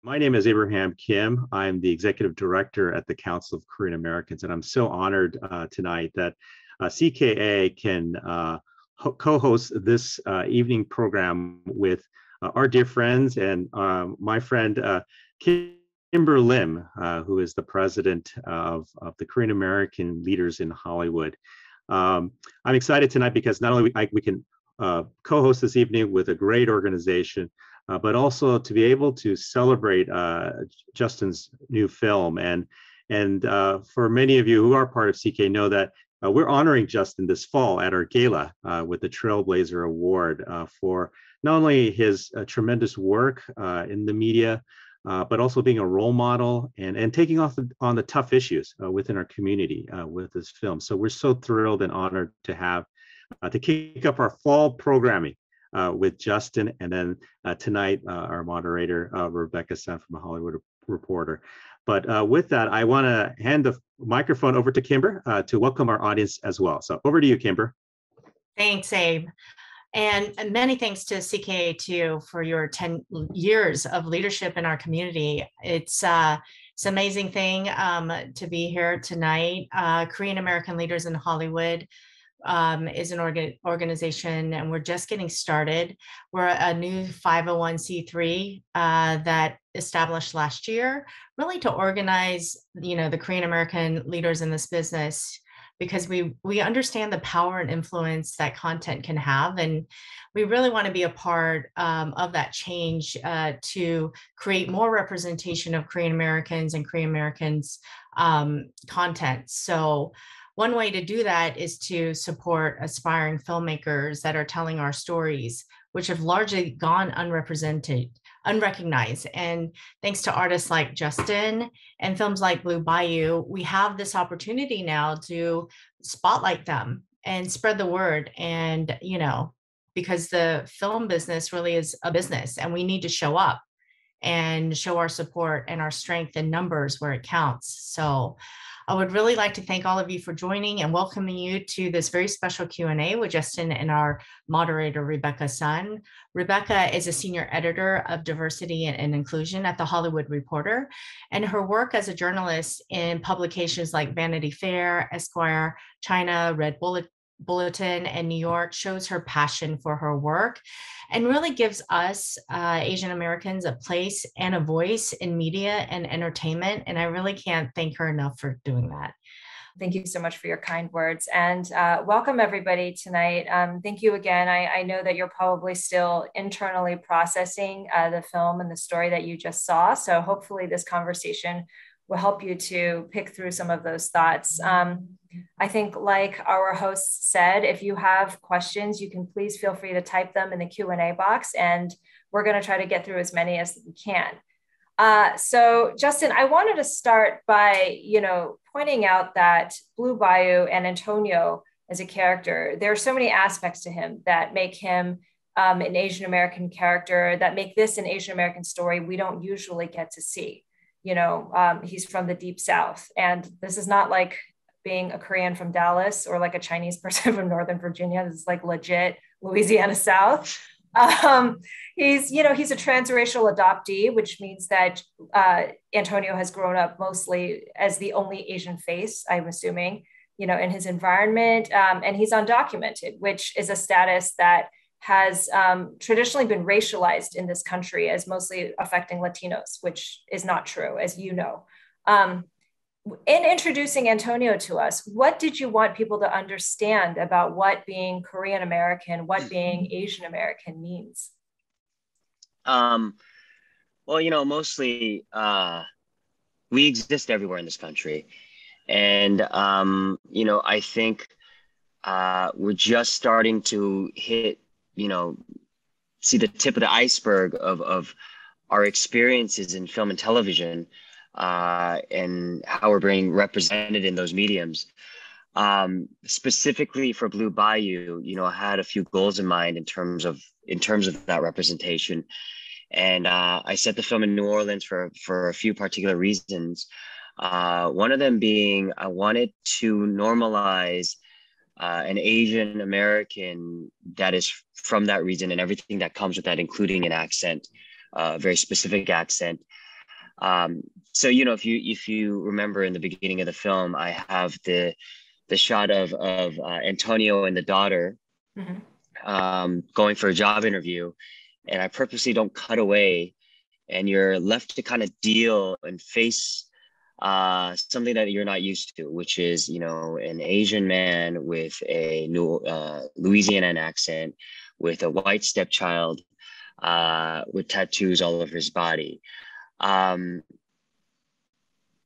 My name is Abraham Kim. I'm the executive director at the Council of Korean Americans, and I'm so honored tonight that CKA can co-host this evening program with our dear friends and my friend Kimber Lim, who is the president of the Korean American Leaders in Hollywood. I'm excited tonight because not only we can co-host this evening with a great organization, but also to be able to celebrate Justin's new film. And for many of you who are part of CK know that we're honoring Justin this fall at our gala with the Trailblazer Award for not only his tremendous work in the media, but also being a role model and taking on the tough issues within our community with this film. So we're so thrilled and honored to have to kick up our fall programming with Justin, and then tonight our moderator Rebecca Sun from The Hollywood Reporter. But with that, I want to hand the microphone over to Kimber to welcome our audience as well. So over to you, Kimber. Thanks, Abe. And many thanks to CKA too for your 10 years of leadership in our community. It's an amazing thing to be here tonight. Korean American Leaders in Hollywood is an organization, and we're just getting started. We're a new 501c3 that established last year, really to organize, the Korean American leaders in this business, because we understand the power and influence that content can have, and we really want to be a part of that change to create more representation of Korean Americans and Korean Americans content. So one way to do that is to support aspiring filmmakers that are telling our stories, which have largely gone unrecognized. And thanks to artists like Justin and films like Blue Bayou, we have this opportunity now to spotlight them and spread the word. And, because the film business really is a business, and we need to show up and show our support and our strength in numbers where it counts. So I would really like to thank all of you for joining and welcoming you to this very special Q&A with Justin and our moderator, Rebecca Sun. Rebecca is a senior editor of diversity and inclusion at The Hollywood Reporter, and her work as a journalist in publications like Vanity Fair, Esquire, China, Red Bulletin, and New York shows her passion for her work and really gives us Asian Americans a place and a voice in media and entertainment. And I really can't thank her enough for doing that. Thank you so much for your kind words, and welcome everybody tonight. Thank you again. I know that you're probably still internally processing the film and the story that you just saw. So hopefully this conversation will help you to pick through some of those thoughts. I think, like our host said, if you have questions, you can please feel free to type them in the Q&A box, and we're going to try to get through as many as we can. So Justin, I wanted to start by, pointing out that Blue Bayou and Antonio as a character, there are so many aspects to him that make him an Asian American character, that make this an Asian American story we don't usually get to see. He's from the Deep South, and this is not like being a Korean from Dallas or like a Chinese person from Northern Virginia. This is like legit Louisiana South. He's a transracial adoptee, which means that Antonio has grown up mostly as the only Asian face, I'm assuming, in his environment. And he's undocumented, which is a status that has traditionally been racialized in this country as mostly affecting Latinos, which is not true, as you know. In introducing Antonio to us, what did you want people to understand about what being Korean American, what being Asian American means? Well, mostly we exist everywhere in this country. And, I think we're just starting to hit, see the tip of the iceberg of our experiences in film and television. And how we're being represented in those mediums. Specifically for Blue Bayou, I had a few goals in mind in terms of that representation. And I set the film in New Orleans for a few particular reasons. One of them being I wanted to normalize an Asian American that is from that region and everything that comes with that, including an accent, a very specific accent. So, you know, if you remember in the beginning of the film, I have the shot of Antonio and the daughter going for a job interview, and I purposely don't cut away, and you're left to kind of deal and face something that you're not used to, which is, you know, an Asian man with a new Louisiana accent, with a white stepchild, with tattoos all over his body.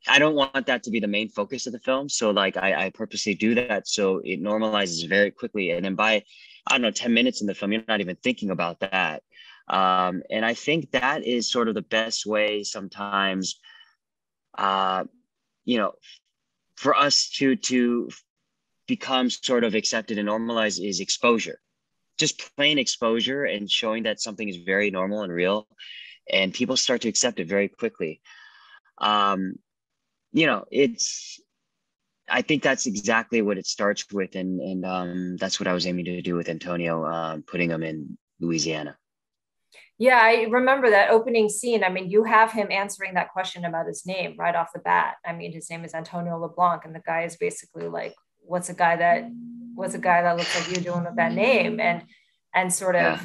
I don't want that to be the main focus of the film. So like I purposely do that so it normalizes very quickly. And then by, I don't know, 10 minutes in the film, you're not even thinking about that. And I think that is sort of the best way sometimes, you know, for us to become sort of accepted and normalized is exposure. Just plain exposure and showing that something is very normal and real, and people start to accept it very quickly. You know, I think that's exactly what it starts with. And that's what I was aiming to do with Antonio, putting him in Louisiana. Yeah, I remember that opening scene. I mean, you have him answering that question about his name right off the bat. I mean, his name is Antonio LeBlanc, and the guy is basically like, what's a guy that looks like you doing with that name? And sort of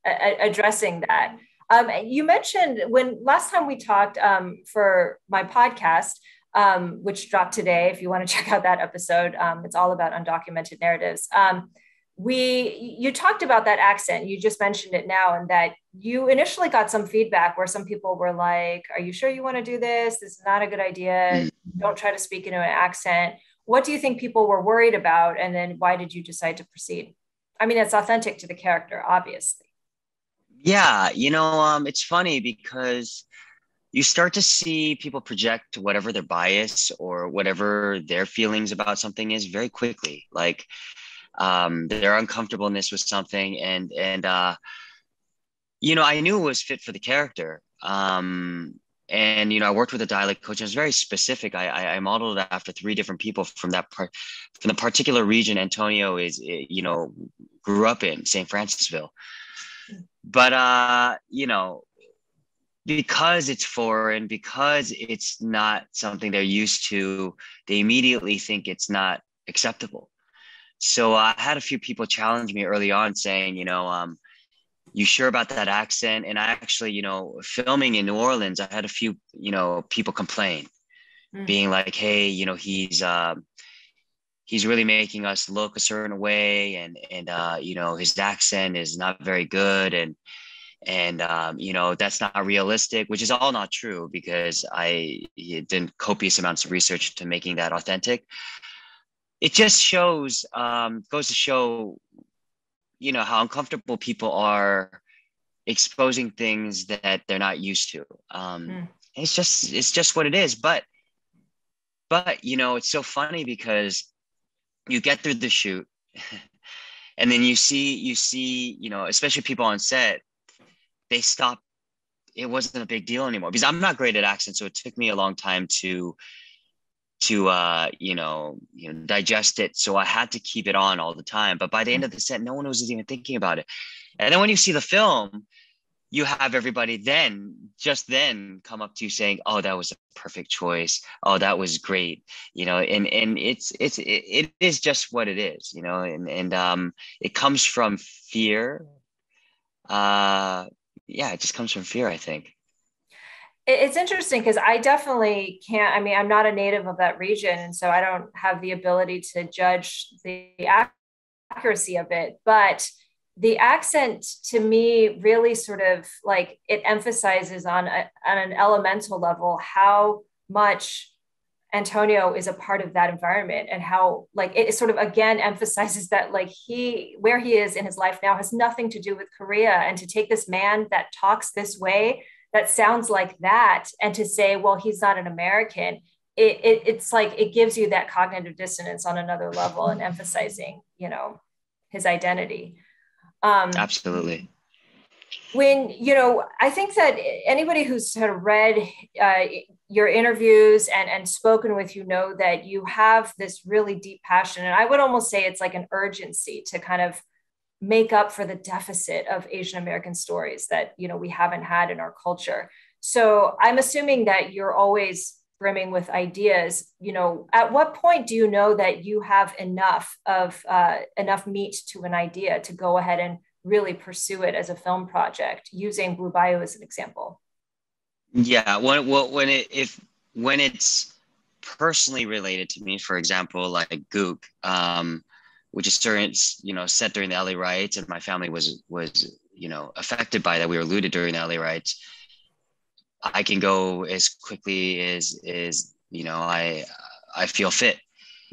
addressing that. You mentioned when last time we talked for my podcast, which dropped today, if you want to check out that episode, it's all about undocumented narratives. You talked about that accent. You just mentioned it now, and that you initially got some feedback where some people were like, are you sure you want to do this? This is not a good idea. Don't try to speak into an accent. What do you think people were worried about? And then why did you decide to proceed? I mean, it's authentic to the character, obviously. Yeah, you know, it's funny because you start to see people project whatever their bias or whatever their feelings about something is very quickly. Like their uncomfortableness with something, and you know, I knew it was fit for the character. And you know, I worked with a dialect coach, and it was very specific. I modeled it after 3 different people from the particular region Antonio is, you know, grew up in, St. Francisville. But you know, because it's foreign, because it's not something they're used to, they immediately think it's not acceptable. So I had a few people challenge me early on saying, you know, you sure about that accent? And I actually, you know, filming in New Orleans, I had a few, you know, people complain, being like, hey, you know, he's really making us look a certain way, and you know, his accent is not very good, and you know, that's not realistic, which is all not true, because I did copious amounts of research to making that authentic. It just shows, goes to show, you know, how uncomfortable people are exposing things that they're not used to. It's just what it is. But you know, it's so funny because you get through the shoot and then you see, you know, especially people on set, they stop. It wasn't a big deal anymore, because I'm not great at accents. So it took me a long time to you know, digest it. So I had to keep it on all the time. But by the end of the set, no one was even thinking about it. And then when you see the film, you have everybody just then come up to you saying, oh, that was a perfect choice. Oh, that was great. You know, and it is just what it is, you know, and it comes from fear. Yeah, it just comes from fear, I think. It's interesting because I definitely can't, I mean, I'm not a native of that region, and so I don't have the ability to judge the accuracy of it. But the accent to me really sort of like, it emphasizes on an elemental level how much Antonio is a part of that environment, and how like it sort of again emphasizes that like where he is in his life now has nothing to do with Korea. And to take this man that talks this way, that sounds like that, and to say, well, he's not an American, it's like it gives you that cognitive dissonance on another level, and emphasizing, you know, his identity. Absolutely. When, I think that anybody who's sort of read your interviews and spoken with you know that you have this really deep passion. And I would almost say it's like an urgency to kind of make up for the deficit of Asian American stories that, we haven't had in our culture. So I'm assuming that you're always brimming with ideas. At what point do you know that you have enough meat to an idea to go ahead and really pursue it as a film project, using Blue Bayou as an example? Yeah, when it's personally related to me, for example, like Gook, which is set during the LA riots, and my family was affected by that. We were looted during the LA riots. I can go as quickly as I feel fit.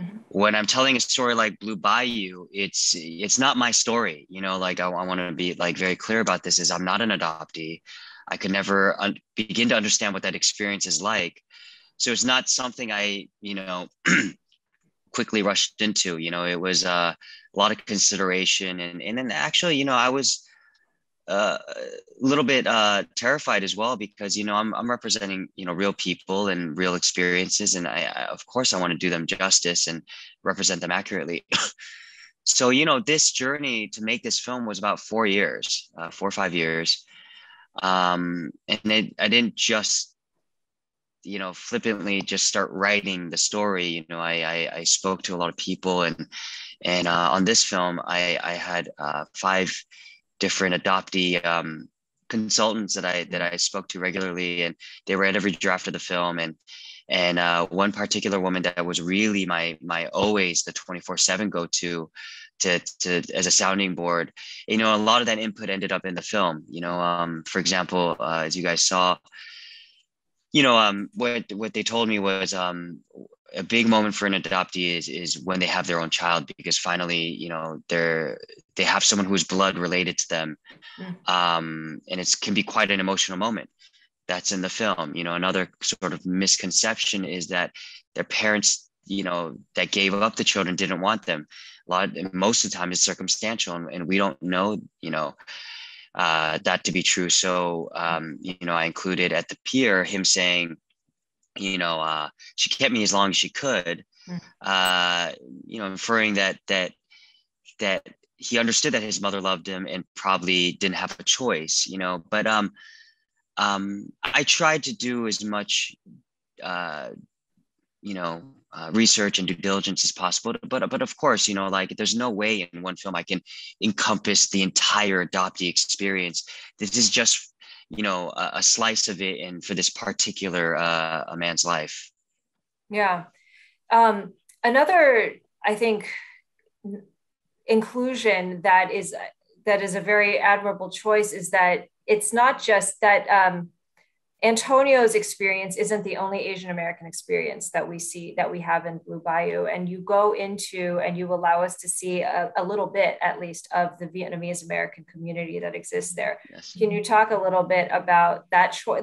Mm-hmm. When I'm telling a story like Blue Bayou, it's not my story. I want to be like very clear about this. Is I'm not an adoptee. I could never begin to understand what that experience is like. So it's not something I quickly rushed into. It was a lot of consideration, and then actually, I was a little bit terrified as well, because I'm representing real people and real experiences, and I of course I want to do them justice and represent them accurately. So this journey to make this film was about 4 or 5 years, and I didn't just flippantly just start writing the story. I spoke to a lot of people, and on this film I had 5 different adoptee consultants that I spoke to regularly, and they were at every draft of the film. And one particular woman that was really my always the 24/7 go-to to as a sounding board. A lot of that input ended up in the film. For example, as you guys saw, what they told me was a big moment for an adoptee is when they have their own child, because finally, they have someone who's blood related to them. And it can be quite an emotional moment. That's in the film. Another sort of misconception is that their parents, that gave up the children didn't want them. Most of the time it's circumstantial, and we don't know, that to be true. So, I included at the pier him saying, she kept me as long as she could, inferring that he understood that his mother loved him and probably didn't have a choice, but I tried to do as much, research and due diligence as possible, but of course, there's no way in one film I can encompass the entire adoptee experience. This is just a slice of it, and for this particular a man's life. Yeah. Another, I think, inclusion that is a very admirable choice is that it's not just that Antonio's experience isn't the only Asian American experience that we have in Blue Bayou. And you go into and you allow us to see a little bit, at least, of the Vietnamese American community that exists there. Yes. Can you talk a little bit about that choice?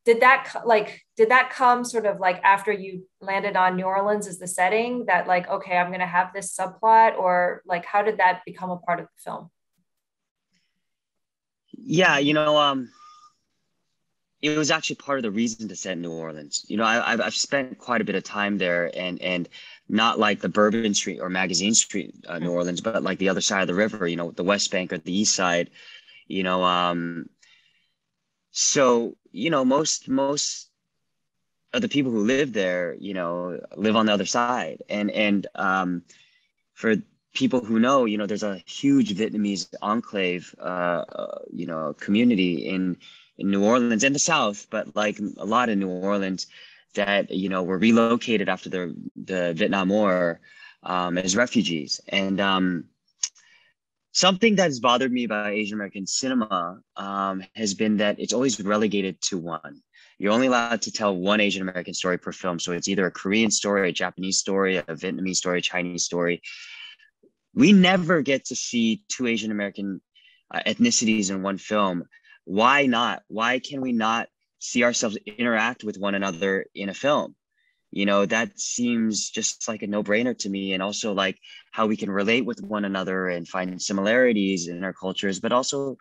Did that come sort of like after you landed on New Orleans as the setting, that okay, I'm going to have this subplot, or how did that become a part of the film? Yeah, it was actually part of the reason to set in New Orleans. I've spent quite a bit of time there, and not like the Bourbon Street or Magazine Street, New Orleans, but like the other side of the river, the West Bank or the East Side, So, most of the people who live there, live on the other side. And for people who know, there's a huge Vietnamese enclave, community in New Orleans and the South, but like a lot in New Orleans that, were relocated after the Vietnam War as refugees. And something that's bothered me about Asian American cinema has been that it's always relegated to one. You're only allowed to tell one Asian American story per film. So it's either a Korean story, a Japanese story, a Vietnamese story, a Chinese story. We never get to see 2 Asian American ethnicities in one film. Why not? Why can we not see ourselves interact with one another in a film? That seems just like a no-brainer to me. And also like how we can relate with one another and find similarities in our cultures, but also,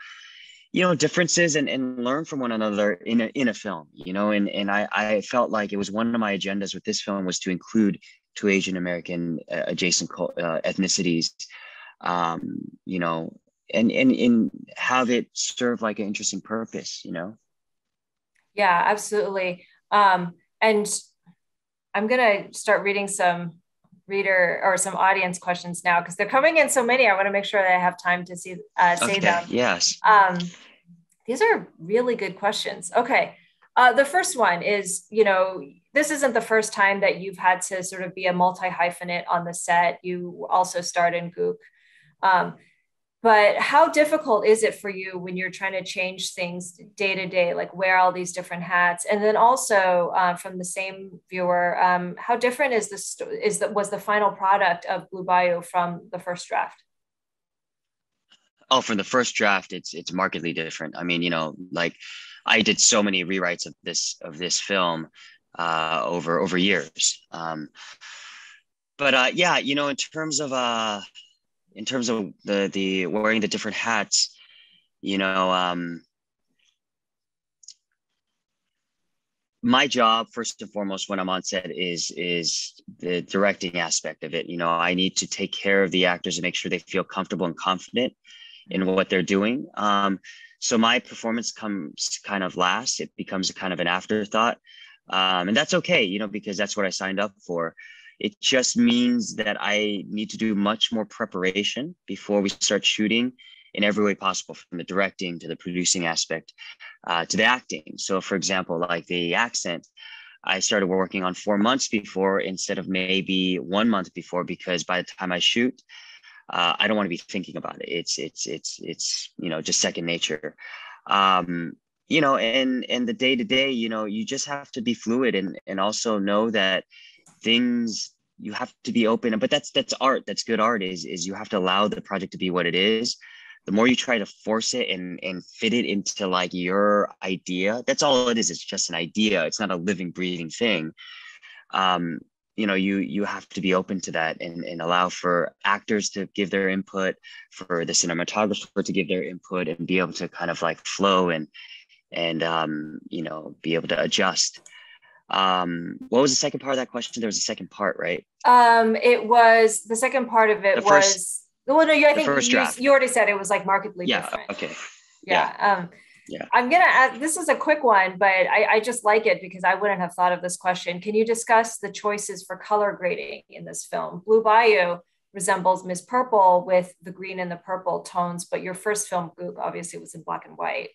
differences and learn from one another in a film, and I felt like it was one of my agendas with this film was to include two Asian American adjacent ethnicities, and have it serve like an interesting purpose, Yeah, absolutely. And I'm going to start reading some reader or some audience questions now because they're coming in so many. I want to make sure that I have time to say them. Yes. These are really good questions. Okay. The first one is, this isn't the first time that you've had to sort of be a multi-hyphenate on the set. You also starred in Gook. But how difficult is it for you when you're trying to change things day to day, like wear all these different hats? And then also from the same viewer, how different was the final product of Blue Bayou from the first draft? Oh, from the first draft, it's markedly different. I mean, like I did so many rewrites of this film over years. But yeah, in terms of the wearing the different hats, my job first and foremost when I'm on set is the directing aspect of it. I need to take care of the actors and make sure they feel comfortable and confident in what they're doing. So my performance comes kind of last. It becomes a kind of an afterthought. And that's okay, because that's what I signed up for. It just means that I need to do much more preparation before we start shooting in every way possible, from the directing to the producing aspect to the acting. So for example, like the accent, I started working on 4 months before instead of maybe 1 month before, because by the time I shoot, I don't want to be thinking about it. It's just second nature. And the day to day, you just have to be fluid and also know that things, you have to be open. But that's art. That's good art is you have to allow the project to be what it is. The more you try to force it and fit it into like your idea, that's all it is. It's just an idea. It's not a living, breathing thing. You have to be open to that and allow for actors to give their input, for the cinematographer to give their input, and be able to kind of like flow and be able to adjust. What was the second part of that question? There was a second part, right? It was, the second part of it was, well, no, I think you already said it was like markedly different. Okay. Yeah. I'm going to ask, this is a quick one, but I just like it because I wouldn't have thought of this question. Can you discuss the choices for color grading in this film? Blue Bayou resembles Miss Purple with the green and the purple tones, but your first film, Gook, obviously was in black and white.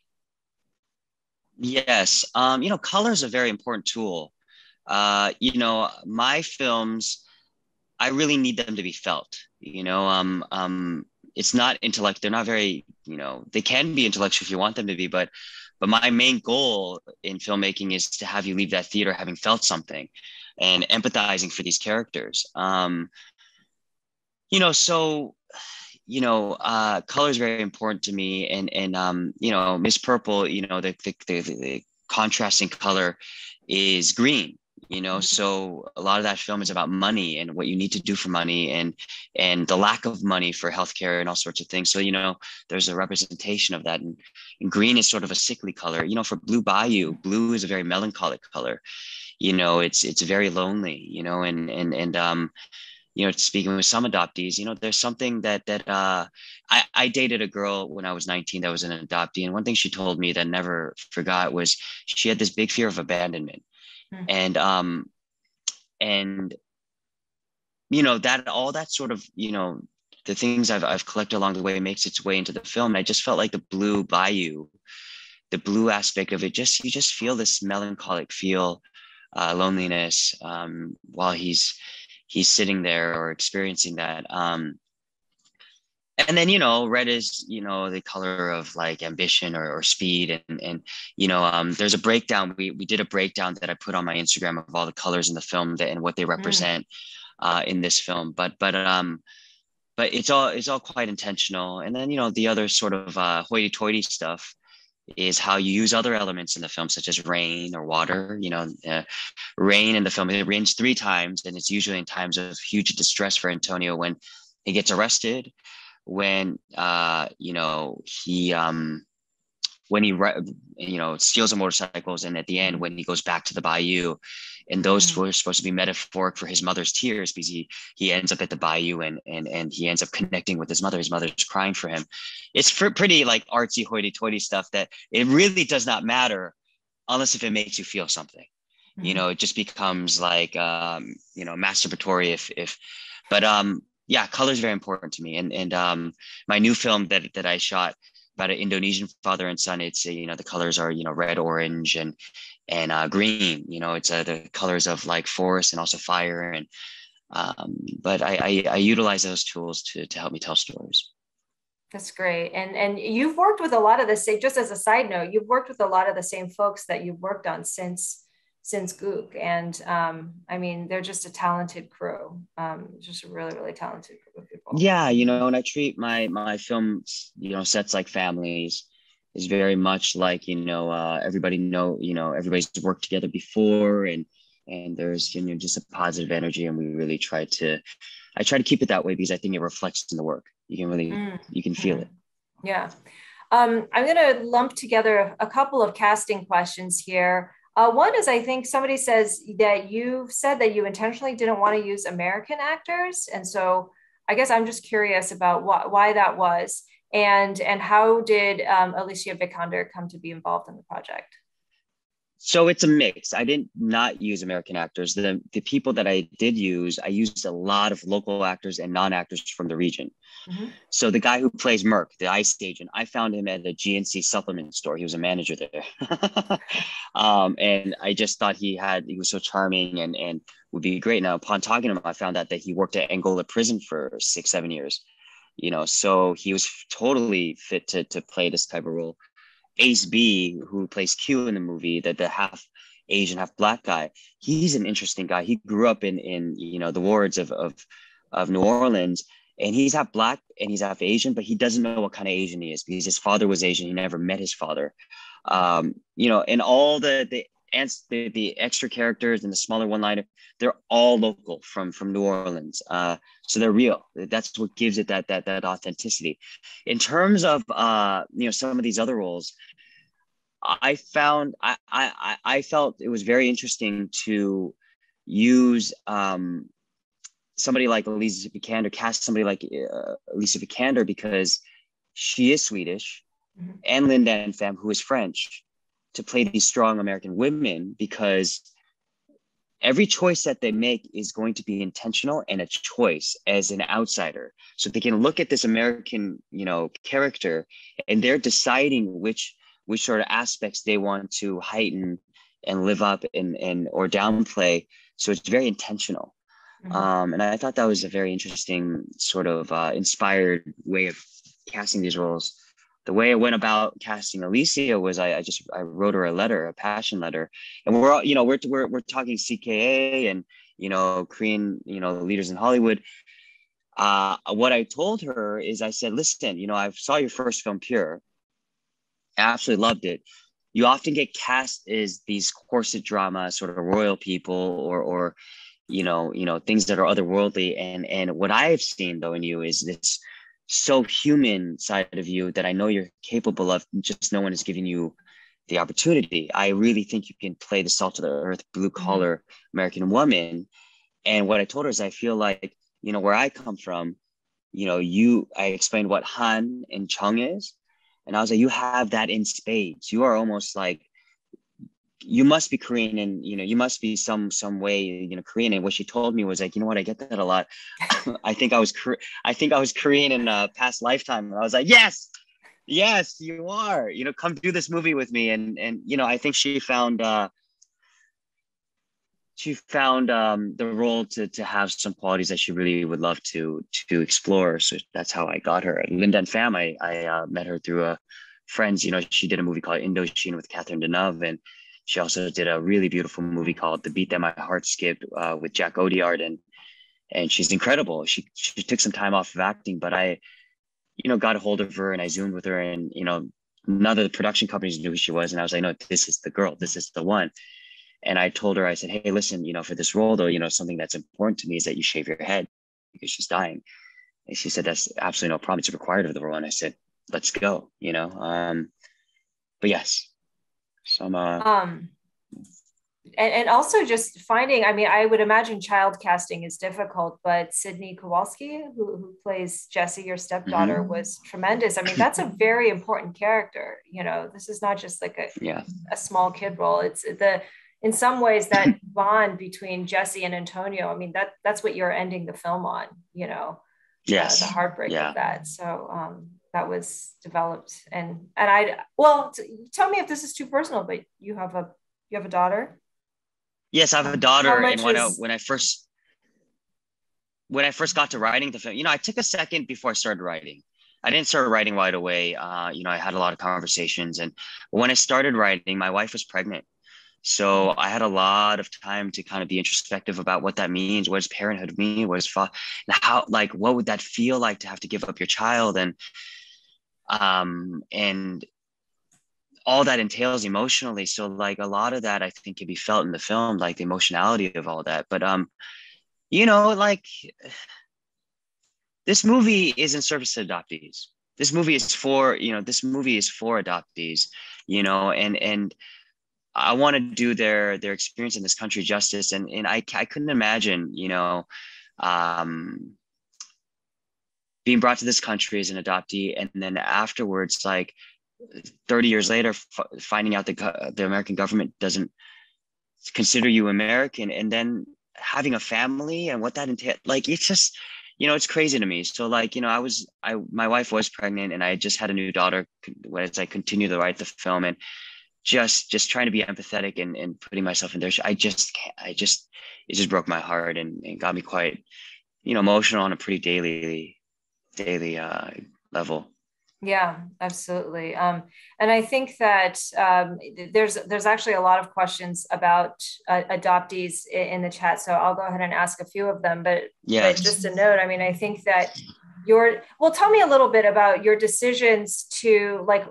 Yes. Color is a very important tool. My films, I really need them to be felt, it's not intellect. They're not very, they can be intellectual if you want them to be, but my main goal in filmmaking is to have you leave that theater having felt something and empathizing for these characters. Color is very important to me, and Miss Purple, the contrasting color is green. So a lot of that film is about money and what you need to do for money and the lack of money for healthcare and all sorts of things. So, there's a representation of that. And green is sort of a sickly color. For Blue Bayou, blue is a very melancholic color. It's very lonely, speaking with some adoptees, there's something that I dated a girl when I was 19 that was an adoptee. And one thing she told me that I never forgot was she had this big fear of abandonment. And that all that sort of, the things I've collected along the way makes its way into the film. And I just felt like the Blue Bayou, the blue aspect of it, you just feel this melancholic feel, loneliness, while he's sitting there or experiencing that. And then, red is, the color of like ambition or speed. And there's a breakdown. We did a breakdown that I put on my Instagram of all the colors in the film and what they represent in this film. But it's all quite intentional. And then, the other sort of hoity-toity stuff is how you use other elements in the film, such as rain or water. Rain in the film, it rains 3 times, and it's usually in times of huge distress for Antonio when he gets arrested, when he when he, steals the motorcycles, and at the end when he goes back to the bayou, and those were supposed to be metaphoric for his mother's tears, because he ends up at the bayou, and he ends up connecting with his mother. His mother's crying for him. It's pretty like artsy hoity-toity stuff that it really does not matter unless if it makes you feel something. It just becomes like masturbatory but yeah, color is very important to me. And my new film that I shot about an Indonesian father and son, it's the colors are red, orange, and green. It's the colors of like forest and also fire. And but I utilize those tools to help me tell stories. That's great. And you've worked with a lot of the same, just as a side note, you've worked with a lot of the same folks that you've worked on since Gook. And I mean, they're just a talented crew, just a really, really talented group of people. Yeah, and I treat my films, sets like families. Is very much like, everybody's worked together before, and there's, just a positive energy. And we really I try to keep it that way, because I think it reflects in the work. You can really, you can feel it. Yeah. I'm going to lump together a couple of casting questions here. One is, I think somebody says that you've said that you intentionally didn't want to use American actors. And so I guess I'm just curious about why that was. And how did Alicia Vikander come to be involved in the project? So it's a mix. I did not use American actors. The people that I did use, I used a lot of local actors and non-actors from the region. So the guy who plays Merc, the ICE agent, I found him at a GNC supplement store. He was a manager there. And I just thought he was so charming and would be great. Now, upon talking to him, I found out that he worked at Angola prison for 6-7 years. So he was totally fit to play this type of role. Ace B, who plays Kiehl in the movie, the half Asian, half Black guy, he's an interesting guy. He grew up in the wards of New Orleans, and he's half Black and he's half Asian, but he doesn't know what kind of Asian he is, because his father was Asian. He never met his father. And all the extra characters and the smaller one-liner, they're all local from New Orleans. So they're real. That's what gives it that authenticity. In terms of some of these other roles, I felt it was very interesting to use somebody like Alicia Vikander, cast somebody like Alicia Vikander, because she is Swedish, and Linh Dan Pham, who is French, to play these strong American women, because every choice that they make is going to be intentional and a choice as an outsider. So they can look at this American, character, and they're deciding which sort of aspects they want to heighten and live up and or downplay. So it's very intentional. And I thought that was a very interesting sort of inspired way of casting these roles. The way I went about casting Alicia was I wrote her a passion letter, and we're talking CKA and Korean leaders in Hollywood. What I told her is, I said, listen, I saw your first film, Pure. I absolutely loved it. You often get cast as these corset drama sort of royal people or things that are otherworldly, and what I have seen though in you is this so human side of you that I know you're capable of, just no one is giving you the opportunity. I really think you can play the salt of the earth, blue collar American woman. And what I told her is, I feel like, where I come from, I explained what Han and Chung is. And I was like, you have that in spades. You are almost like, you must be Korean, and you must be some way Korean. And what she told me was like, what, I get that a lot. I think I was Korean in a past lifetime. And I was like, yes, you are. Come do this movie with me. And I think she found the role to have some qualities that she really would love to explore. So that's how I got her. Linh Dan Pham, I met her through friends. She did a movie called Indochine with Catherine Deneuve, and she also did a really beautiful movie called The Beat That My Heart Skipped with Jack Odiard, and she's incredible. She took some time off of acting, but I, got a hold of her and I Zoomed with her, and none of the production companies knew who she was, and I was like, no, this is the girl, this is the one. And I told her, I said, hey, listen, for this role though, something that's important to me is that you shave your head, because she's dying. And she said, that's absolutely no problem. It's required of the role. And I said, let's go, yes, some and also just finding, I mean, I would imagine child casting is difficult, but Sydney Kowalski, who plays Jessie, your stepdaughter, was tremendous. I mean, that's a very important character. You know, this is not just like a small kid role. It's in some ways that bond between Jessie and Antonio. I mean, that's what you're ending the film on, you know, yes, the heartbreak of that. So that was developed. And tell me if this is too personal, but you have a daughter? Yes, I have a daughter, and when I first got to writing the film, you know, I took a second before I started writing. I didn't start writing right away. You know, I had a lot of conversations, and when I started writing, my wife was pregnant, so I had a lot of time to kind of be introspective about what that means. What does parenthood mean? What is how, like, what would that feel like to have to give up your child, and all that entails emotionally. So like a lot of that I think can be felt in the film, like the emotionality of all that. But you know, like this movie is in service to adoptees. This movie is for adoptees, you know, and I want to do their experience in this country justice. And I couldn't imagine, you know, being brought to this country as an adoptee, and then afterwards, like 30 years later, finding out the American government doesn't consider you American, and then having a family and what that entails. Like, it's just, you know, it's crazy to me. So like, you know, my wife was pregnant, and I just had a new daughter as I continue to write the film, and just trying to be empathetic and putting myself in there. It just broke my heart and got me quite, you know, emotional on a pretty daily level. Yeah, absolutely. And I think that there's actually a lot of questions about adoptees in the chat. So I'll go ahead and ask a few of them. But just a note, I mean, I think that tell me a little bit about your decisions to, like,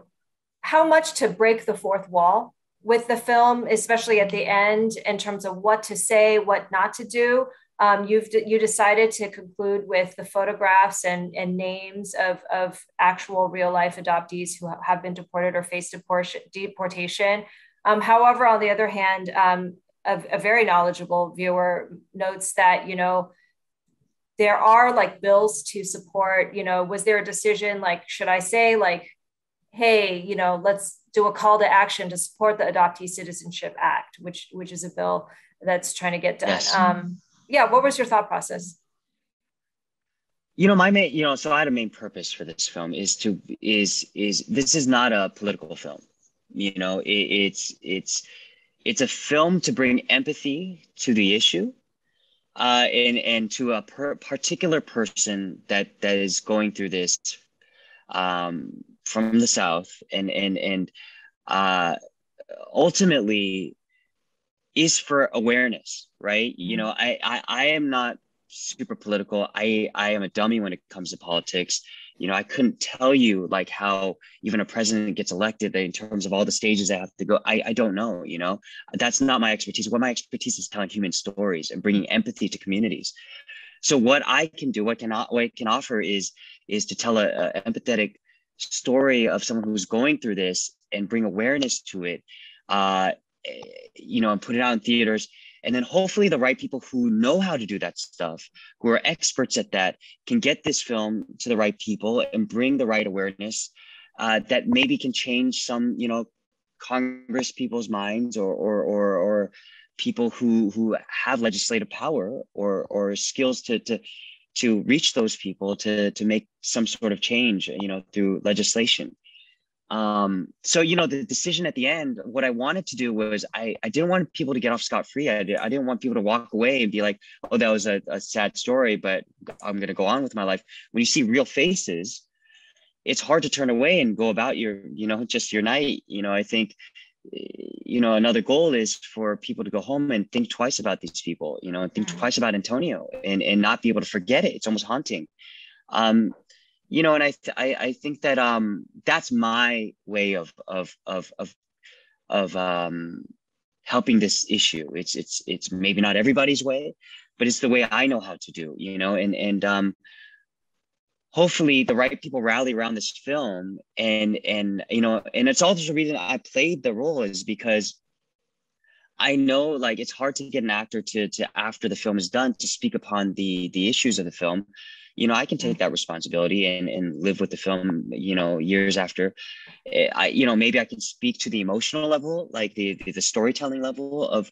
how much to break the fourth wall with the film, especially at the end, in terms of what to say, what not to do. You decided to conclude with the photographs and names of actual real life adoptees who have been deported or face deportation. However, on the other hand, a very knowledgeable viewer notes that, you know, there are like bills to support, you know, was there a decision, like, should I say, like, hey, you know, let's do a call to action to support the Adoptee Citizenship Act, which is a bill that's trying to get done. Yes. What was your thought process? You know, so I had a main purpose for this film is this is not a political film. You know, it's a film to bring empathy to the issue, and to a particular person that is going through this, from the South, and ultimately is for awareness, right? You know, I am not super political. I am a dummy when it comes to politics. You know, I couldn't tell you like how even a president gets elected in terms of all the stages I have to go. I don't know, you know, that's not my expertise. What my expertise is telling human stories and bringing empathy to communities. So what I can do, what I can offer is to tell a empathetic story of someone who's going through this and bring awareness to it, you know, and put it out in theaters. And then hopefully the right people who know how to do that stuff, who are experts at that, can get this film to the right people and bring the right awareness, that maybe can change some, you know, Congress people's minds, or people who have legislative power or skills to reach those people to make some sort of change, you know, through legislation. So, you know, the decision at the end, what I wanted to do was I didn't want people to get off scot-free. I didn't want people to walk away and be like, oh, that was a sad story, but I'm going to go on with my life. When you see real faces, it's hard to turn away and go about your, you know, just your night. You know, I think, you know, another goal is for people to go home and think twice about these people, you know, and think twice about Antonio and not be able to forget it. It's almost haunting. You know, and I think that that's my way of helping this issue. It's maybe not everybody's way, but it's the way I know how to do, you know, and hopefully the right people rally around this film. And it's also the reason I played the role, is because I know, like, it's hard to get an actor to after the film is done to speak upon the issues of the film. I can take that responsibility and live with the film, years after. Maybe I can speak to the emotional level, like the storytelling level of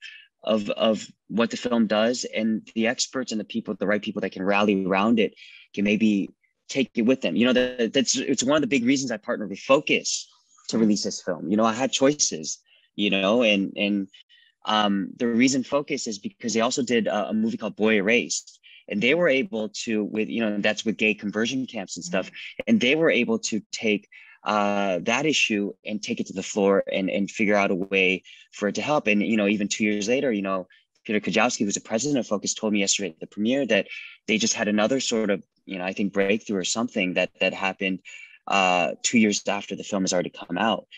what the film does, and the experts and the right people that can rally around it can maybe take it with them. It's one of the big reasons I partnered with Focus to release this film. I had choices, and the reason Focus is because they also did a movie called Boy Erased, and they were able to, that's with gay conversion camps and stuff, and they were able to take that issue and take it to the floor and figure out a way for it to help. And even 2 years later, Peter Kajowski, who's the president of Focus, told me yesterday at the premiere that they just had another sort of I think breakthrough or something that happened 2 years after the film has already come out.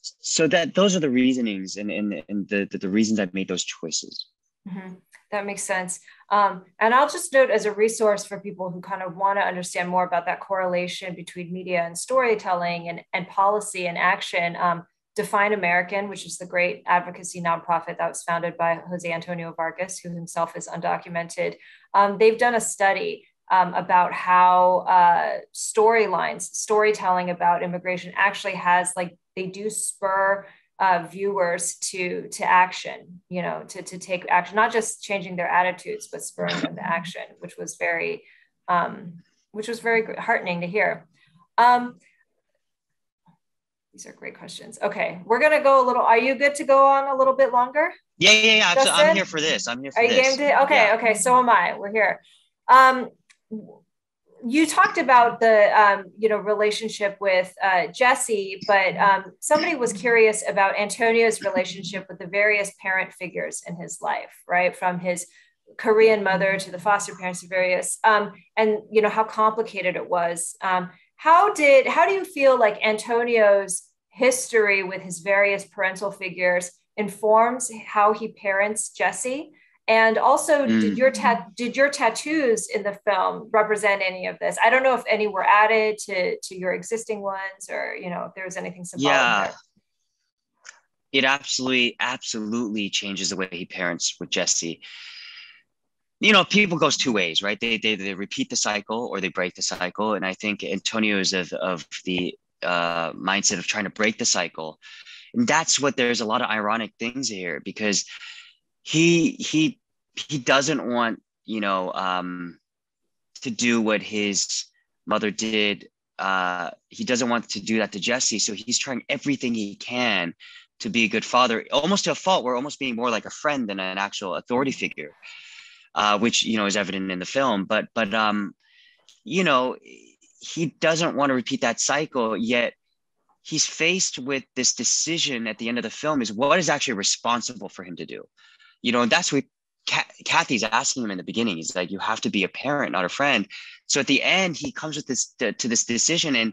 So that those are the reasonings and the reasons I've made those choices. Mm-hmm. That makes sense. And I'll just note, as a resource for people who kind of want to understand more about that correlation between media and storytelling and policy and action, Define American, which is the great advocacy nonprofit that was founded by Jose Antonio Vargas, who himself is undocumented. They've done a study about how storytelling about immigration actually has, like, they do spur viewers to action, to take action, not just changing their attitudes, but spurring them to action, which was very heartening to hear. These are great questions. Okay, we're gonna go a little. Are you good to go on a little bit longer? Yeah. I'm here for this. Are you game to? Okay, yeah. Okay. So am I. We're here. You talked about the relationship with Jesse, but somebody was curious about Antonio's relationship with the various parent figures in his life, right? From his Korean mother to the foster parents, various, and how complicated it was. How do you feel like Antonio's history with his various parental figures informs how he parents Jesse? And also, did your tattoos in the film represent any of this? I don't know if any were added to your existing ones, or if there was anything symbolic there. It absolutely changes the way he parents with Jesse. People goes two ways, right? They repeat the cycle or they break the cycle. And I think Antonio is of the mindset of trying to break the cycle. And that's what, there's a lot of ironic things here, because he doesn't want, to do what his mother did. He doesn't want to do that to Jesse. So he's trying everything he can to be a good father, almost to a fault. We're almost being more like a friend than an actual authority figure. Which is evident in the film, but he doesn't want to repeat that cycle. Yet he's faced with this decision at the end of the film: is what is actually responsible for him to do. And that's what Kathy's asking him in the beginning. He's like, you have to be a parent, not a friend. So at the end, he comes with this decision, and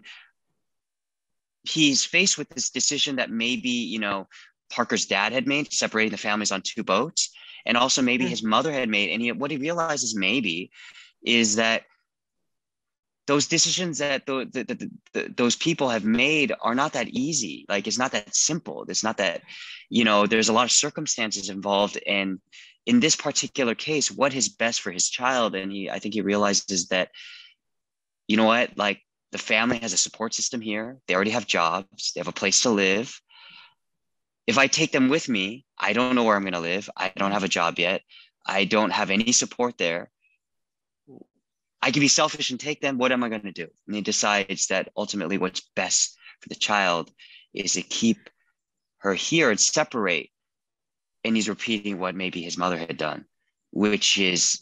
he's faced with this decision that maybe Parker's dad had made, separating the families on two boats. And also maybe his mother had made. And what he realizes maybe is that those decisions that those people have made are not that easy. Like, it's not that simple. It's not that, there's a lot of circumstances involved. And in this particular case, what is best for his child? And I think he realizes that, like, the family has a support system here. They already have jobs. They have a place to live. If I take them with me, I don't know where I'm going to live. I don't have a job yet. I don't have any support there. I can be selfish and take them. What am I going to do? And he decides that ultimately what's best for the child is to keep her here and separate. And he's repeating what maybe his mother had done, which is,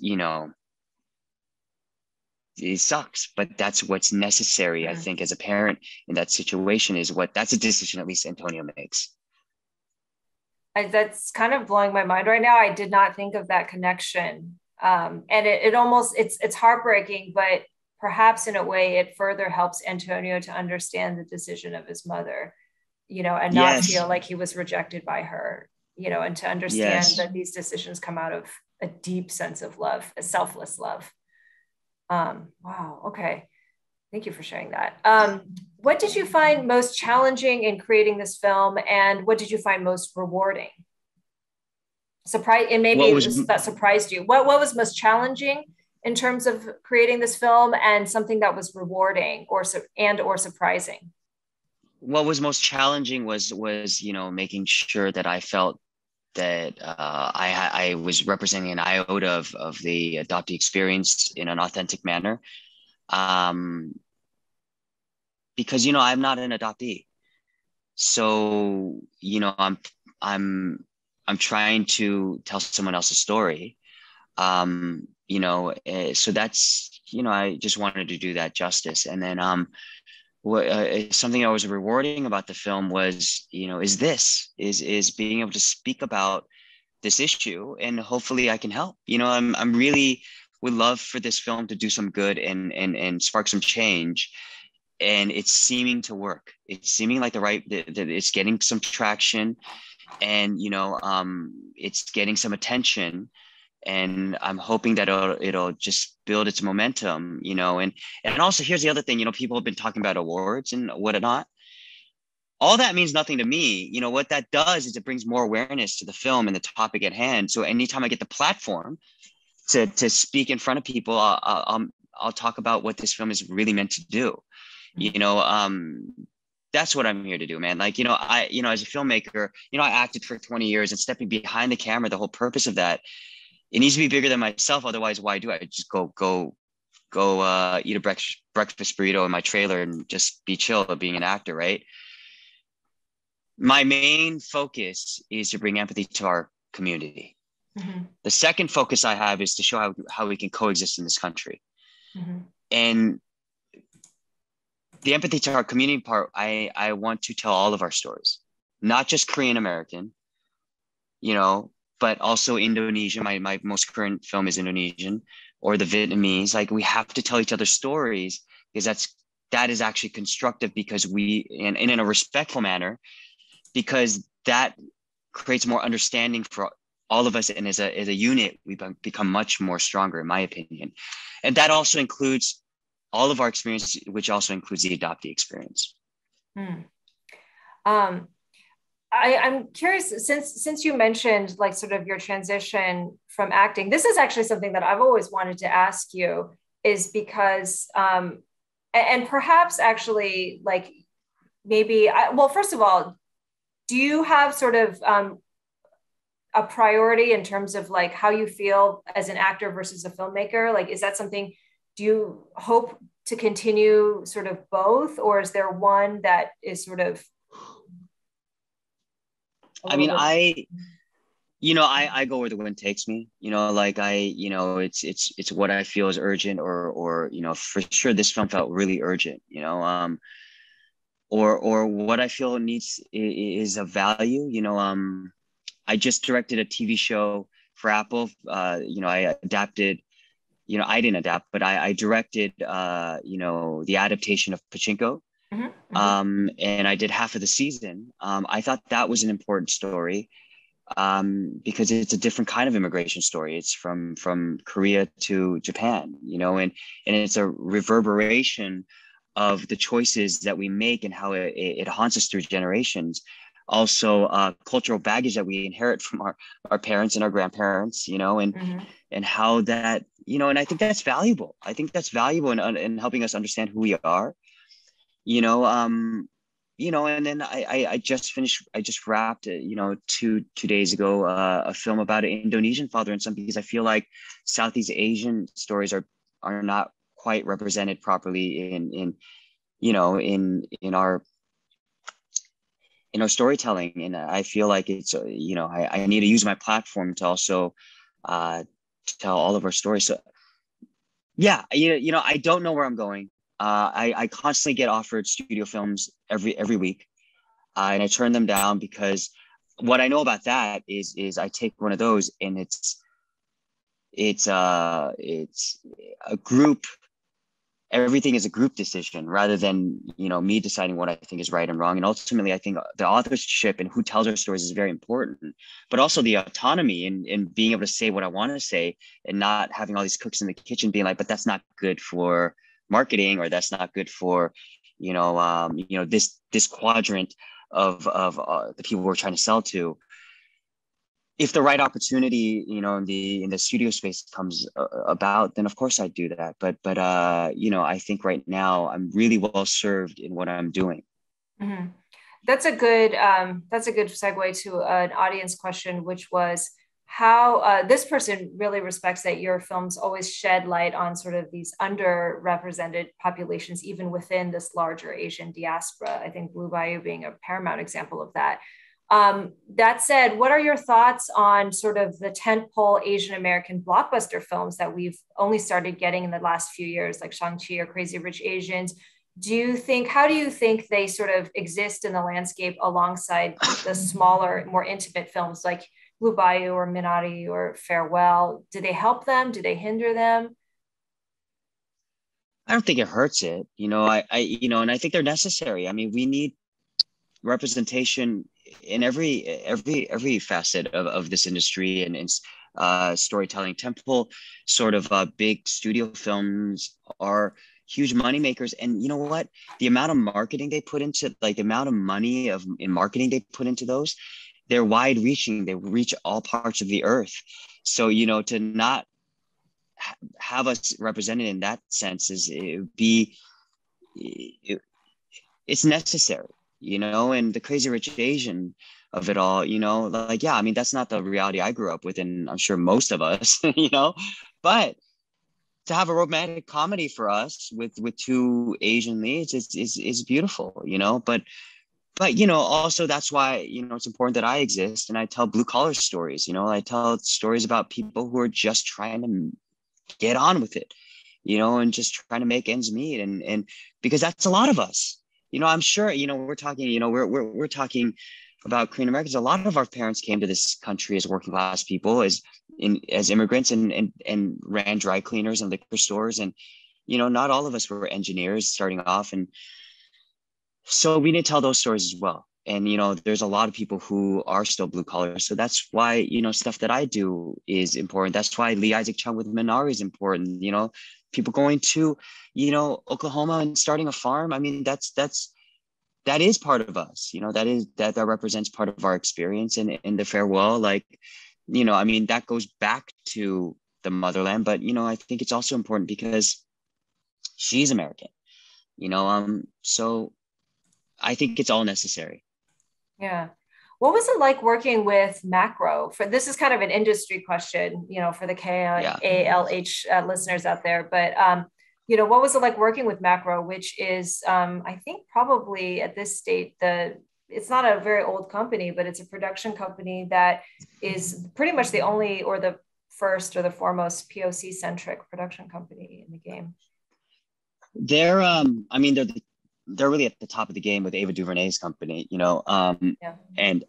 it sucks, but that's what's necessary. I think as a parent in that situation that's a decision at least Antonio makes. That's kind of blowing my mind right now. I did not think of that connection. And it almost, it's heartbreaking, but perhaps in a way it further helps Antonio to understand the decision of his mother, and not feel like he was rejected by her, and to understand that these decisions come out of a deep sense of love, a selfless love. Wow. Okay. Thank you for sharing that. What did you find most challenging in creating this film, and what did you find most rewarding? And maybe that surprised you. What was most challenging in terms of creating this film, and something that was rewarding or surprising? What was most challenging was making sure that I felt that I was representing an iota of the adoptee experience in an authentic manner. Because I'm not an adoptee, so I'm trying to tell someone else's story. So that's I just wanted to do that justice. And then something I was rewarding about the film was is being able to speak about this issue, and hopefully I can help. I'm really would love for this film to do some good and spark some change. And it's seeming to work. It's seeming like that it's getting some traction, and it's getting some attention. And I'm hoping that it'll just build its momentum, and also here's the other thing, people have been talking about awards and whatnot. All that means nothing to me. What that does is it brings more awareness to the film and the topic at hand. So anytime I get the platform to speak in front of people, I'll talk about what this film is really meant to do. That's what I'm here to do, man. Like, I as a filmmaker, I acted for 20 years, and stepping behind the camera, the whole purpose of that, it needs to be bigger than myself. Otherwise, why do I just go eat a breakfast burrito in my trailer and just be chill about being an actor, right? My main focus is to bring empathy to our community. Mm-hmm. The second focus I have is to show how we can coexist in this country. Mm-hmm. And the empathy to our community part, I want to tell all of our stories, not just Korean American, but also Indonesian. My most current film is Indonesian, or the Vietnamese. Like, we have to tell each other stories, because that is actually constructive, because and in a respectful manner, because that creates more understanding for all of us. And as a unit, we become much more stronger, in my opinion. And that also includes all of our experience, which also includes the adoptee experience. I'm curious, since you mentioned like sort of your transition from acting, this is actually something that I've always wanted to ask you, is because, and perhaps actually like maybe, well, first of all, do you have sort of a priority in terms of like how you feel as an actor versus a filmmaker? Like, is that something, do you hope to continue sort of both, or is there one that is sort of? I mean, I go where the wind takes me, like it's what I feel is urgent, or for sure this film felt really urgent, or what I feel needs is of value. I just directed a TV show for Apple. I adapted, I didn't adapt, but I directed, the adaptation of Pachinko. Mm-hmm. And I did half of the season. I thought that was an important story, because it's a different kind of immigration story. It's from Korea to Japan, and it's a reverberation of the choices that we make and how it haunts us through generations. Also, cultural baggage that we inherit from our parents and our grandparents, mm-hmm. and how that, and I think that's valuable. I think that's valuable in helping us understand who we are, and then I just wrapped, 2 days ago, a film about an Indonesian father and son, because I feel like Southeast Asian stories are not quite represented properly in our storytelling. And I feel like it's, I need to use my platform to also tell all of our stories. So yeah, I don't know where I'm going. I constantly get offered studio films every week, and I turn them down, because what I know about that is I take one of those, and it's a group everything is a group decision rather than, me deciding what I think is right and wrong. And ultimately, I think the authorship and who tells our stories is very important, but also the autonomy and being able to say what I want to say and not having all these cooks in the kitchen being like, but that's not good for marketing, or that's not good for, this quadrant of the people we're trying to sell to. If the right opportunity, in the studio space comes about, then of course I do that. But I think right now I'm really well served in what I'm doing. Mm-hmm. That's a good segue to an audience question, which was how this person really respects that your films always shed light on sort of these underrepresented populations, even within this larger Asian diaspora. I think Blue Bayou being a paramount example of that. That said, what are your thoughts on sort of the tentpole Asian American blockbuster films that we've only started getting in the last few years, like Shang-Chi or Crazy Rich Asians? How do you think they sort of exist in the landscape alongside the smaller, more intimate films like Blue Bayou or Minari or Farewell? Do they help them? Do they hinder them? I don't think it hurts it. And I think they're necessary. I mean, we need representation in every facet of this industry and storytelling. Temple sort of big studio films are huge money makers, and you know what? The amount of marketing they put into, like the amount of money in marketing they put into those, they're wide reaching. They reach all parts of the earth. So to not have us represented in that sense it's necessary. And the Crazy Rich Asian of it all, I mean, that's not the reality I grew up with, and I'm sure most of us, but to have a romantic comedy for us with two Asian leads is beautiful, but also that's why, it's important that I exist and I tell blue collar stories. I tell stories about people who are just trying to get on with it, and just trying to make ends meet. And because that's a lot of us. I'm sure, we're talking, we're talking about Korean Americans. A lot of our parents came to this country as working class people, as immigrants, and ran dry cleaners and liquor stores. And, not all of us were engineers starting off. And so we need to tell those stories as well. And, there's a lot of people who are still blue collar. So that's why, stuff that I do is important. That's why Lee Isaac Chung with Minari is important. People going to, Oklahoma and starting a farm. I mean, that is part of us, that represents part of our experience. And in the Farewell, I mean, that goes back to the motherland, but, I think it's also important because she's American, so I think it's all necessary. Yeah. What was it like working with Macro? This is kind of an industry question, for the KALH listeners out there, but, what was it like working with Macro, which is, I think probably at this state, it's not a very old company, but it's a production company that is pretty much the only, or the first or the foremost POC centric production company in the game. They're, I mean, they're really at the top of the game with Ava DuVernay's company, and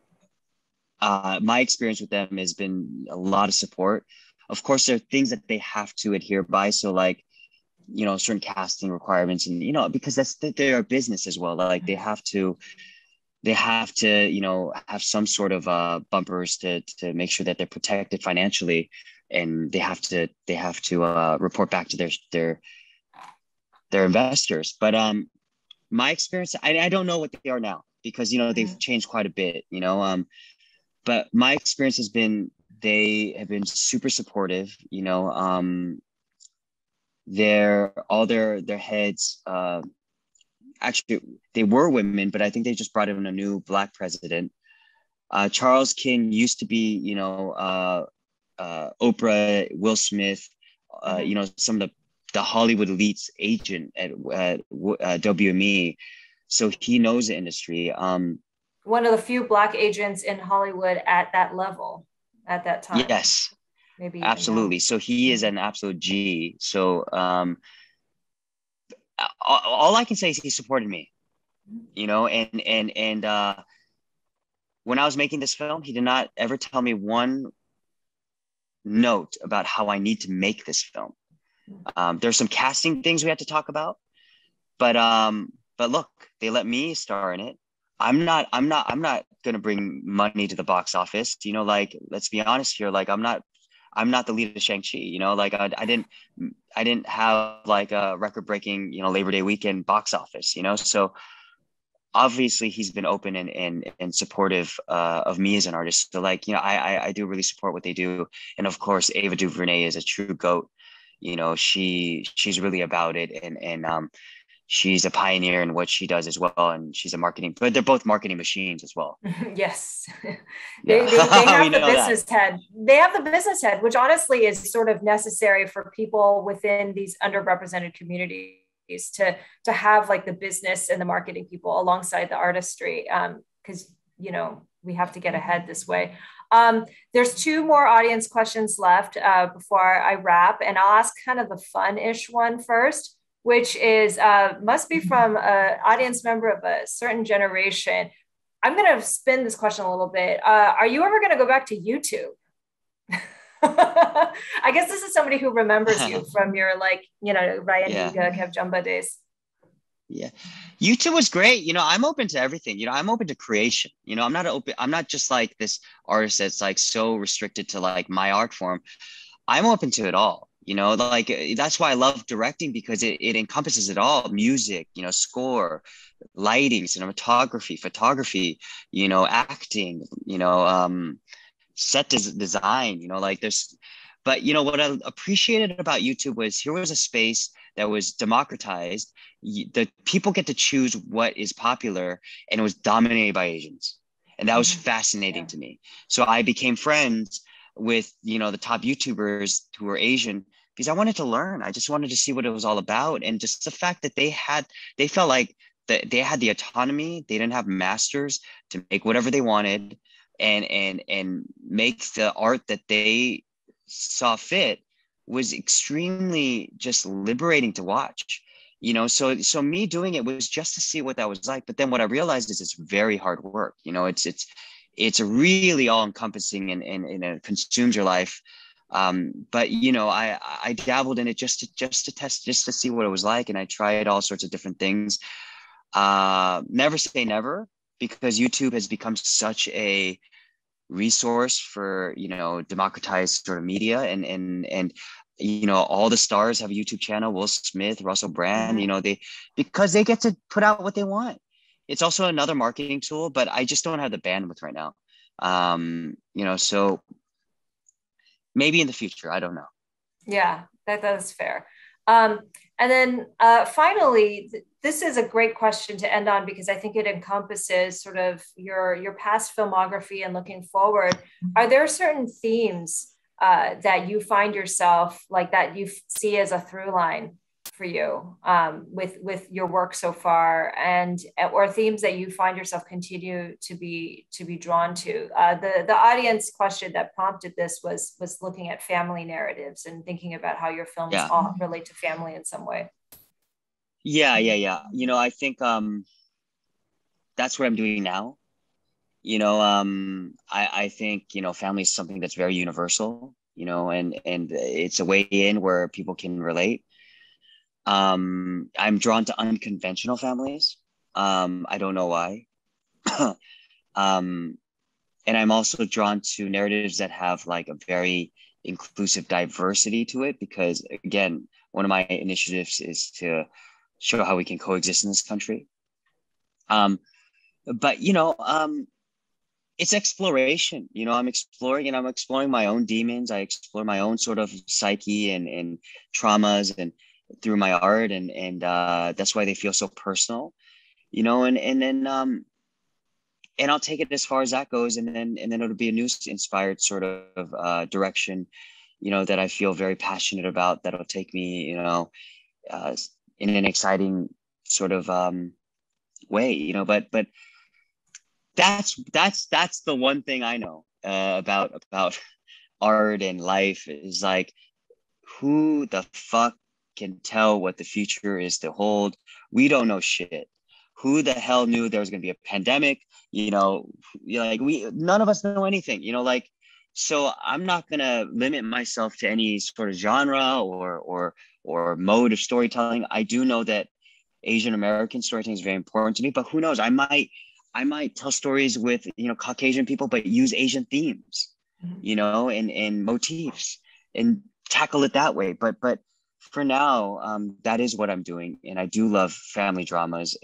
my experience with them has been a lot of support. Of course, there are things that they have to adhere by. So certain casting requirements, and, because that's their business as well. Like they have to, have some sort of bumpers to make sure that they're protected financially, and they have to report back to their investors. But my experience, I don't know what they are now, because they've changed quite a bit, but my experience has been, they have been super supportive. All their heads, actually they were women, but I think they just brought in a new Black president. Charles King used to be, Oprah, Will Smith, some of the Hollywood elites agent at WME. So he knows the industry. One of the few Black agents in Hollywood at that level at that time. Yes, maybe absolutely. So he is an absolute G. So all I can say is he supported me, and when I was making this film, he did not ever tell me one note about how I need to make this film. There's some casting things we had to talk about, but look, they let me star in it. I'm not gonna bring money to the box office. You know, like, let's be honest here. Like, I'm not the lead of Shang-Chi. You know, like I didn't have like a record-breaking, you know, Labor Day weekend box office. You know, so obviously he's been open and supportive of me as an artist. So, like, you know, I do really support what they do, and of course, Ava DuVernay is a true GOAT. You know, she's really about it, and she's a pioneer in what she does as well, and she's a marketing. But they're both marketing machines as well. Yes, Yeah. they have the business head. They have the business head, which honestly is sort of necessary for people within these underrepresented communities to have like the business and the marketing people alongside the artistry, because you know, we have to get ahead this way. There's 2 more audience questions left before I wrap, and I'll ask kind of the fun-ish one first, which is must be from an audience member of a certain generation. I'm going to spin this question a little bit. Are you ever going to go back to YouTube? I guess this is somebody who remembers you from your, like, you know, Ryan Higa, Kev Jumba days. Yeah, YouTube was great. You know, I'm open to everything. You know, I'm open to creation. You know, I'm not just like this artist that's like so restricted to like my art form. I'm open to it all. You know, like, that's why I love directing, because it encompasses it all: music, you know, score, lighting, cinematography, photography, you know, acting, you know, set design, you know, like but you know, what I appreciated about YouTube was here was a space that was democratized. The people get to choose what is popular, and it was dominated by Asians. And that was fascinating to me. So I became friends with, you know, the top YouTubers who were Asian, because I wanted to learn. I just wanted to see what it was all about. And just the fact that they felt like that they had the autonomy. They didn't have masters to make whatever they wanted and make the art that they saw fit, was extremely just liberating to watch. You know, so me doing it was just to see what that was like. But then what I realized is it's very hard work. You know, it's really all encompassing and it consumes your life. But you know, I dabbled in it just to test, just to see what it was like, and I tried all sorts of different things. Never say never, because YouTube has become such a resource for, you know, democratized sort of media, and you know, all the stars have a YouTube channel. Will Smith, Russell Brand, you know, because they get to put out what they want. It's also another marketing tool, but I just don't have the bandwidth right now. You know, so maybe in the future, I don't know. Yeah, that is fair. And then finally, this is a great question to end on, because I think it encompasses sort of your past filmography and looking forward. Are there certain themes that you find yourself, like, that you see as a through line for you with your work so far, or themes that you find yourself continue to be drawn to? The audience question that prompted this was looking at family narratives and thinking about how your films all relate to family in some way. Yeah. You know, I think that's what I'm doing now. You know, I think, you know, family is something that's very universal, you know, and it's a way in where people can relate. I'm drawn to unconventional families. I don't know why. And I'm also drawn to narratives that have like a very inclusive diversity to it, because again, one of my initiatives is to show how we can coexist in this country. But you know, it's exploration. You know, I'm exploring my own demons. I explore my own sort of psyche and traumas and through my art, and that's why they feel so personal, you know, and then and I'll take it as far as that goes, and then it'll be a new inspired sort of direction, you know, that I feel very passionate about, that'll take me, you know, in an exciting sort of way, you know, but that's the one thing I know about art and life, is like, who the fuck can tell what the future is to hold? We don't know shit. Who the hell knew there was going to be a pandemic? You know, like none of us know anything, you know, like, So I'm not going to limit myself to any sort of genre or mode of storytelling. I do know that Asian American storytelling is very important to me, but who knows? I might tell stories with, Caucasian people, but use Asian themes, and motifs, and tackle it that way. But for now, that is what I'm doing, and I do love family dramas,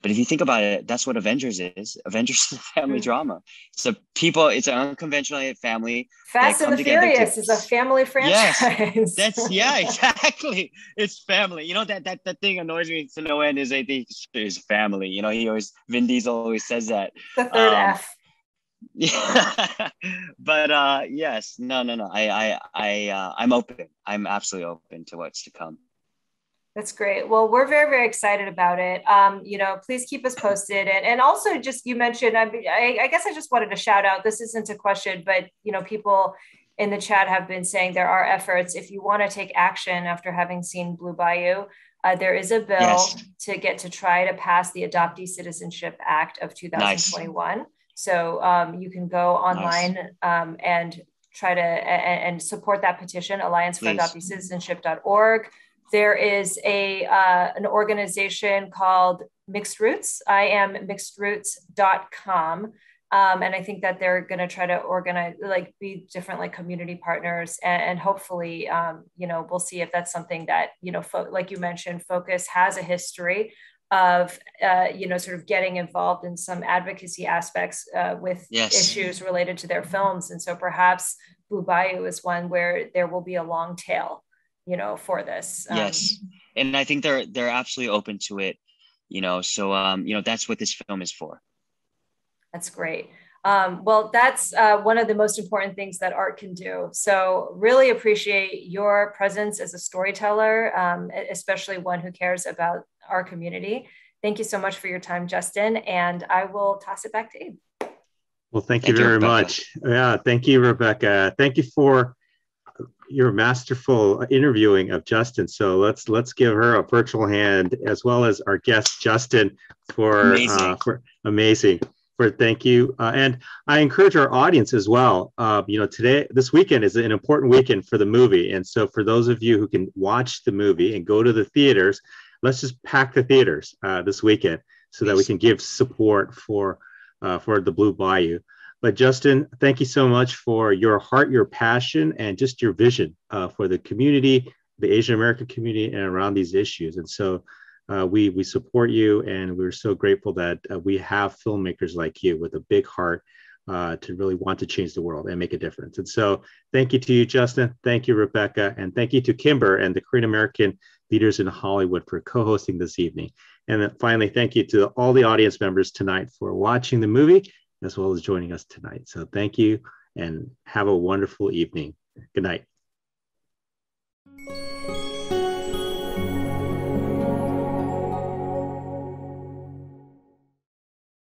but if you think about it, that's what Avengers is. Avengers is a family drama. It's an unconventional family. Fast and the Furious is a family franchise. Yes, exactly. It's family. That thing annoys me to no end is I think is family. Vin Diesel always says that. The third F. Yeah, but yes, no. I'm open. I'm absolutely open to what's to come. That's great. Well, we're very, very excited about it. Please keep us posted. And also just, you mentioned, I guess I just wanted to shout out, this isn't a question, but, people in the chat have been saying there are efforts. If you want to take action after having seen Blue Bayou, there is a bill to try to pass the Adoptee Citizenship Act of 2021. Nice. So you can go online and try to and support that petition, allianceforadopteecitizenship.org. There is an organization called Mixed Roots. I am mixedroots.com. And I think that they're going to try to organize, be different community partners. And hopefully, we'll see if that's something that, like you mentioned, Focus has a history of, sort of getting involved in some advocacy aspects with issues related to their films. And so perhaps Blue Bayou is one where there will be a long tail for this. Yes. And I think they're absolutely open to it, so, that's what this film is for. That's great. Well, that's one of the most important things that art can do. So really appreciate your presence as a storyteller, especially one who cares about our community. Thank you so much for your time, Justin. And I will toss it back to Abe. Well, thank you very much. Yeah, thank you, Rebecca. Thank you for your masterful interviewing of Justin. So let's give her a virtual hand, as well as our guest Justin for amazing. Thank you. And I encourage our audience as well. This weekend is an important weekend for the movie. And so for those of you who can watch the movie and go to the theaters, let's just pack the theaters this weekend so that we can give support for the Blue Bayou. But Justin, thank you so much for your heart, your passion, and just your vision for the community, the Asian American community, and around these issues. And so we support you, and we're so grateful that we have filmmakers like you with a big heart to really want to change the world and make a difference. And so thank you to you, Justin. Thank you, Rebecca. And thank you to Kimber and the Korean American Leaders in Hollywood for co-hosting this evening. And then finally, thank you to all the audience members tonight for watching the movie, as well as joining us tonight. So thank you, and have a wonderful evening. Good night.